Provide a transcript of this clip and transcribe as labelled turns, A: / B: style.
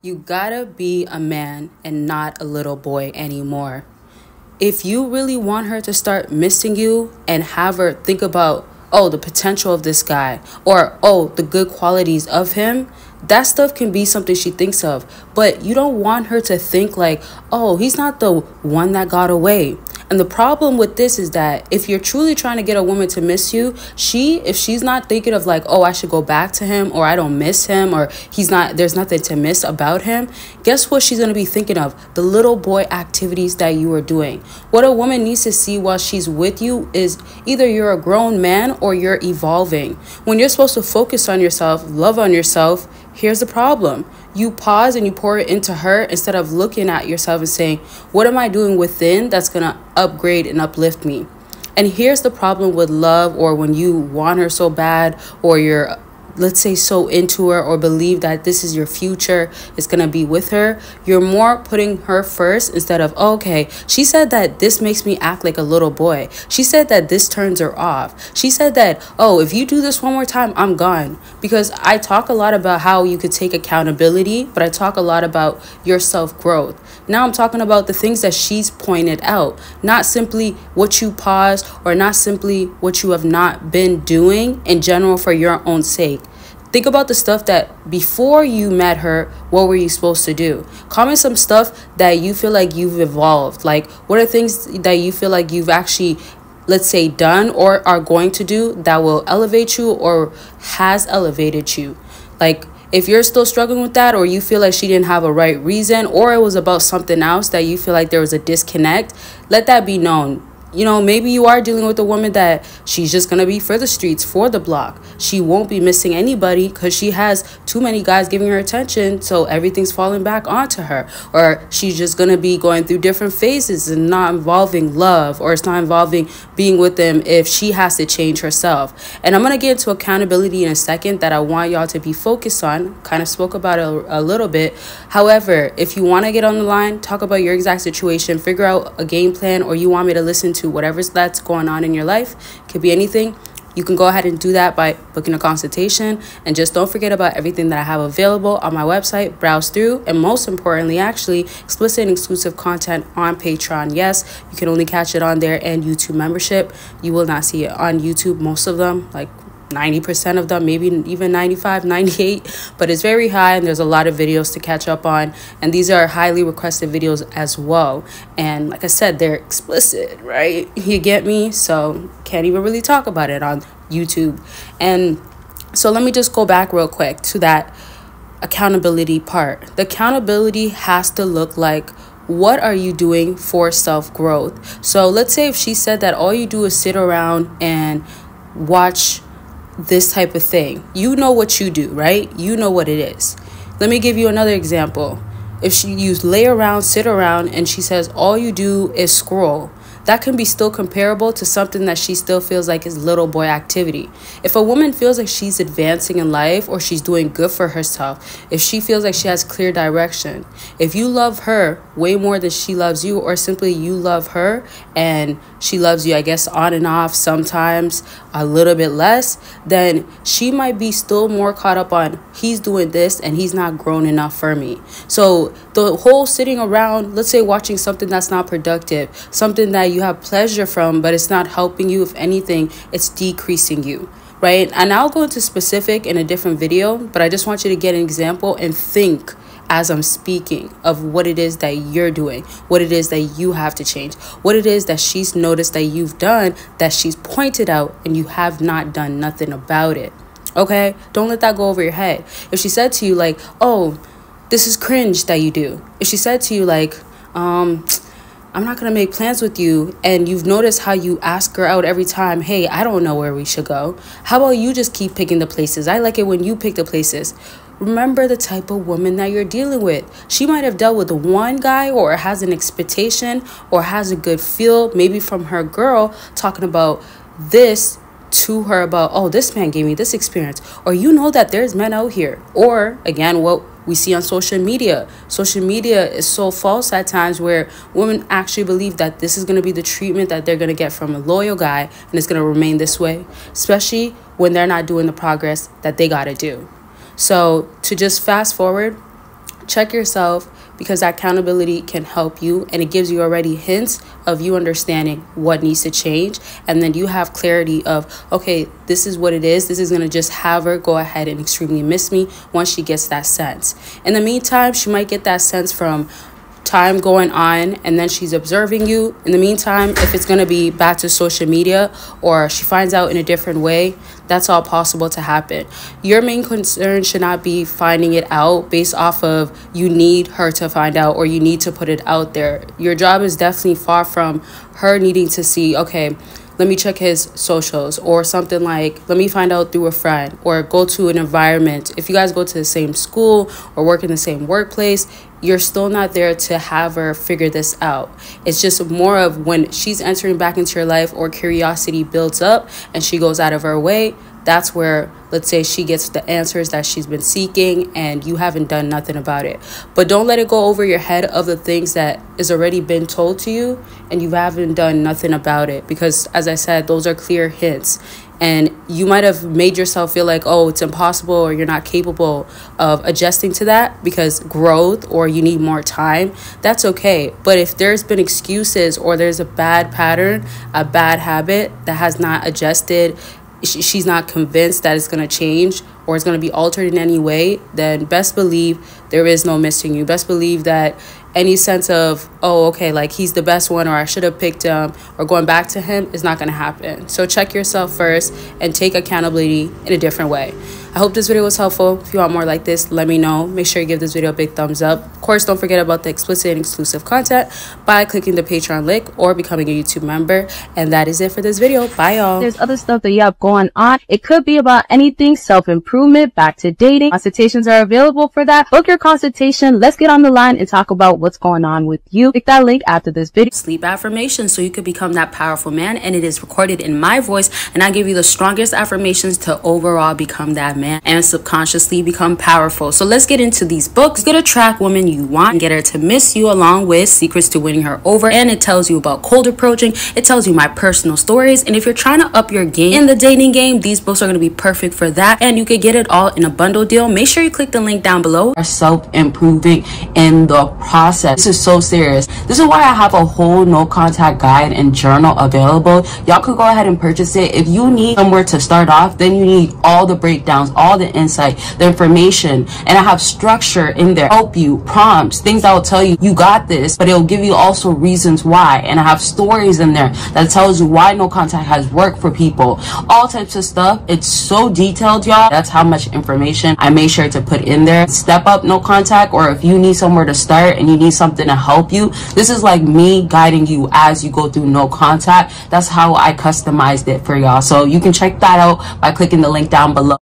A: You gotta be a man and not a little boy anymore. If you really want her to start missing you and have her think about, oh, the potential of this guy, or oh, the good qualities of him, that stuff can be something she thinks of. But you don't want her to think like, oh, he's not the one that got away. And the problem with this is that if you're truly trying to get a woman to miss you, if she's not thinking of like, oh, I should go back to him, or I don't miss him, or there's nothing to miss about him, guess what she's going to be thinking of? The little boy activities that you are doing. What a woman needs to see while she's with you is either you're a grown man or you're evolving. When you're supposed to focus on yourself, love on yourself, here's the problem. You pause and you pour it into her instead of looking at yourself and saying, what am I doing within that's going to upgrade and uplift me? And here's the problem with love, or when you want her so bad, or you're, let's say, so into her, or believe that this is your future, it's going to be with her, you're more putting her first instead of, oh, okay, she said that this makes me act like a little boy. She said that this turns her off. She said that, oh, if you do this one more time, I'm gone. Because I talk a lot about how you could take accountability, but I talk a lot about your self-growth. Now I'm talking about the things that she's pointed out, not simply what you paused, or not simply what you have not been doing in general for your own sake. Think about the stuff that before you met her, what were you supposed to do? Comment some stuff that you feel like you've evolved. Like, what are things that you feel like you've actually, let's say, done or are going to do that will elevate you or has elevated you? Like, if you're still struggling with that, or you feel like she didn't have a right reason, or it was about something else that you feel like there was a disconnect, let that be known. You know, maybe you are dealing with a woman that she's just going to be for the streets, for the block. She won't be missing anybody because she has too many guys giving her attention, so everything's falling back onto her. Or she's just going to be going through different phases and not involving love, or it's not involving being with them if she has to change herself. And I'm going to get into accountability in a second that I want y'all to be focused on. Kind of spoke about it a little bit. However, if you want to get on the line, talk about your exact situation, figure out a game plan, or you want me to listen to whatever that's going on in your life, could be anything, you can go ahead and do that by booking a consultation. And just don't forget about everything that I have available on my website. Browse through, and most importantly, actually, explicit and exclusive content on Patreon. Yes, you can only catch it on there, and YouTube membership. You will not see it on YouTube, most of them, like 90% of them, maybe even 95, 98, but it's very high, and there's a lot of videos to catch up on, and these are highly requested videos as well. And like I said, they're explicit, right? You get me? So can't even really talk about it on YouTube. And so let me just go back real quick to that accountability part. The accountability has to look like, what are you doing for self-growth? So let's say if she said that all you do is sit around and watch this type of thing, you know what you do, right? You know what it is. Let me give you another example. If you lay around, sit around, and she says all you do is scroll, that can be still comparable to something that she still feels like is little boy activity. If a woman feels like she's advancing in life, or she's doing good for herself, if she feels like she has clear direction, if you love her way more than she loves you, or simply you love her and she loves you, I guess, on and off, sometimes a little bit less, then she might be still more caught up on, he's doing this and he's not grown enough for me. So the whole sitting around, let's say watching something that's not productive, something that you have pleasure from, but it's not helping you. If anything, it's decreasing you, right? And I'll go into specific in a different video, but I just want you to get an example and think as I'm speaking of what it is that you're doing, what it is that you have to change, what it is that she's noticed that you've done, that she's pointed out, and you have not done nothing about it. Okay? Don't let that go over your head. If she said to you like, oh, this is cringe that you do. If she said to you like, I'm not going to make plans with you, and you've noticed how you ask her out every time, hey, I don't know where we should go. How about you just keep picking the places? I like it when you pick the places. Remember the type of woman that you're dealing with. She might have dealt with one guy, or has an expectation, or has a good feel, maybe from her girl, talking about this to her about, oh, this man gave me this experience. Or you know that there's men out here. Or, again, what we see on social media. Social media is so false at times, where women actually believe that this is going to be the treatment that they're going to get from a loyal guy, and it's going to remain this way, especially when they're not doing the progress that they got to do. So to just fast forward, check yourself, because that accountability can help you, and it gives you already hints of you understanding what needs to change. And then you have clarity of, okay, this is what it is. This is going to just have her go ahead and extremely miss me once she gets that sense. In the meantime, she might get that sense from time going on, and then she's observing you. In the meantime, if it's going to be back to social media or she finds out in a different way, that's all possible to happen. Your main concern should not be finding it out based off of you need her to find out or you need to put it out there. Your job is definitely far from her needing to see, okay, let me check his socials, or something like, let me find out through a friend, or go to an environment. If you guys go to the same school or work in the same workplace, you're still not there to have her figure this out. It's just more of when she's entering back into your life or curiosity builds up and she goes out of her way. That's where, let's say, she gets the answers that she's been seeking and you haven't done nothing about it. But don't let it go over your head of the things that is already been told to you and you haven't done nothing about it. Because as I said, those are clear hints. And you might have made yourself feel like, oh, it's impossible or you're not capable of adjusting to that because growth or you need more time. That's okay. But if there's been excuses or there's a bad pattern, a bad habit that has not adjusted, she's not convinced that it's going to change or it's going to be altered in any way, then best believe there is no missing you. Best believe that any sense of, oh, okay, like he's the best one or I should have picked him or going back to him is not going to happen. So check yourself first and take accountability in a different way. I hope this video was helpful. If you want more like this, let me know. Make sure you give this video a big thumbs up. Of course, don't forget about the explicit and exclusive content by clicking the Patreon link or becoming a YouTube member. And that is it for this video. Bye, y'all.
B: There's other stuff that you have going on. It could be about anything, self-improvement, back to dating. Consultations are available for that. Book your consultation. Let's get on the line and talk about what's going on with you. Click that link after this video.
A: Sleep affirmations so you could become that powerful man, and it is recorded in my voice, and I give you the strongest affirmations to overall become that man and subconsciously become powerful. So let's get into these books. Get a track woman you want and get her to miss you, along with secrets to winning her over, and it tells you about cold approaching. It tells you my personal stories, and if you're trying to up your game in the dating game, these books are going to be perfect for that, and you could get it all in a bundle deal. Make sure you click the link down below.
C: Self-improving in the process. This is so serious. This is why I have a whole no contact guide and journal available. Y'all could go ahead and purchase it. If you need somewhere to start off, then you need all the breakdowns, all the insight, the information, and I have structure in there, help you, prompts, things that will tell you you got this, but it'll give you also reasons why. And I have stories in there that tells you why no contact has worked for people, all types of stuff. It's so detailed, y'all. That's how much information I made sure to put in there. Step up no contact, or if you need somewhere to start and you need something to help you, this is like me guiding you as you go through no contact. That's how I customized it for y'all. So you can check that out by clicking the link down below.